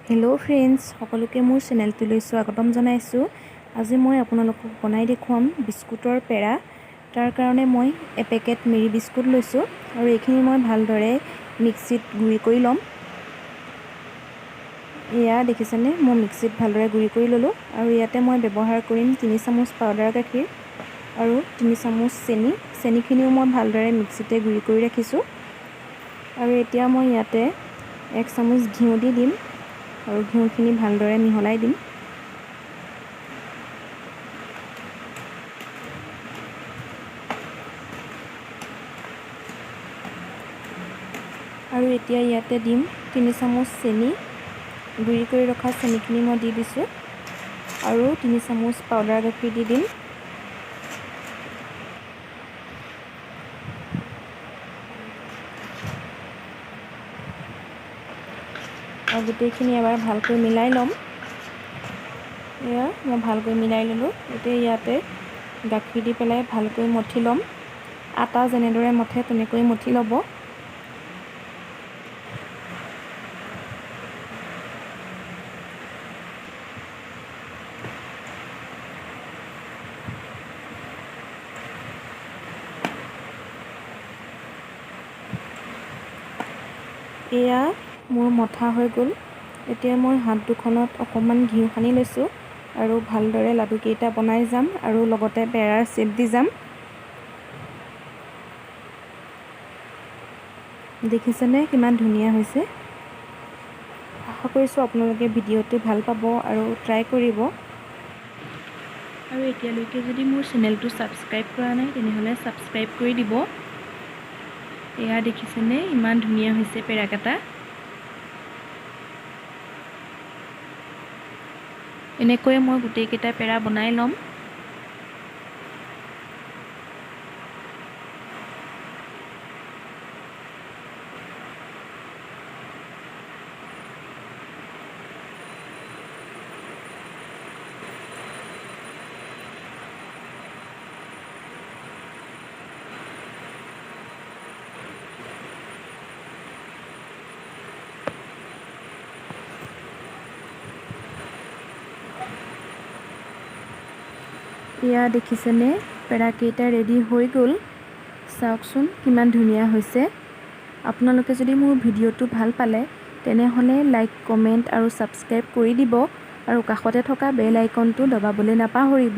Hello' friends, সকলোকে মোৰ চেনেলটোলৈ স্বাগতম জনাইছোঁ। আজি মই আপোনালোকক বনাই দেখুৱাম বিস্কুটৰ পেৰা। তাৰ কাৰণে মই এপেকেট মেৰী বিস্কুট লৈছোঁ আৰু এইখিনি মই ভালদৰে মিক্সিত গুড়ি কৰি ল'ম। এয়া দেখিছেনে, মই মিক্সিত ভালদৰে গুড়ি কৰি ল'লোঁ আৰু ইয়াতে মই ব্যৱহাৰ কৰিম 3 চামুচ পাউডাৰ গাখীৰ আৰু 3 চামুচ চেনি। চেনিখিনিও মই ভালদৰে মিক্সিতে গুড়ি কৰি ৰাখিছোঁ। আৰু এতিয়া মই ইয়াতে 1 চামুচ ঘিউ দি দিম আৰু ঘিউখিনি ভালদৰে মিহলাই দিম। আৰু এতিয়া ইয়াতে দিম 3 চামুচ চেনি। গুড়ি কৰি ৰখা চেনিখিনি মই দি দিছোঁ আৰু 3 চামুচ পাউডাৰ গাখীৰ দি দিম। আৰু গোটেইখিনি এবাৰ ভালকৈ মিলাই ল'ম। এয়া মই ভালকৈ মিলাই ল'লোঁ। এতিয়া ইয়াতে গাখীৰ দি পেলাই ভালকৈ মঠি ল'ম। আটা যেনেদৰে মঠে তেনেকৈ মঠি ল'ব। এয়া মোৰ মঠা হৈ গ'ল। এতিয়া মই হাত দুখনত অকণমান ঘিউ সানি লৈছোঁ আৰু ভালদৰে লাডুকেইটা বনাই যাম আৰু লগতে পেৰাৰ শ্বেপ দি যাম। দেখিছেনে কিমান ধুনীয়া হৈছে। আশা কৰিছোঁ আপোনালোকে ভিডিঅ'টো ভাল পাব আৰু ট্ৰাই কৰিব। আৰু এতিয়ালৈকে যদি মোৰ চেনেলটো ছাবস্ক্ৰাইব কৰা নাই তেনেহ'লে ছাবস্ক্ৰাইব কৰি দিব। এয়া দেখিছেনে ইমান ধুনীয়া হৈছে পেৰাকেইটা। এনেকৈয়ে মই গোটেইকেইটা পেৰা বনাই ল'ম। এয়া দেখিছেনে পেৰাকেইটা ৰেডি হৈ গ'ল। চাওকচোন কিমান ধুনীয়া হৈছে। আপোনালোকে যদি মোৰ ভিডিঅ'টো ভাল পালে তেনেহ'লে লাইক, কমেণ্ট আৰু ছাবস্ক্ৰাইব কৰি দিব আৰু কাষতে থকা বেল আইকনটো দবাবলৈ নাপাহৰিব।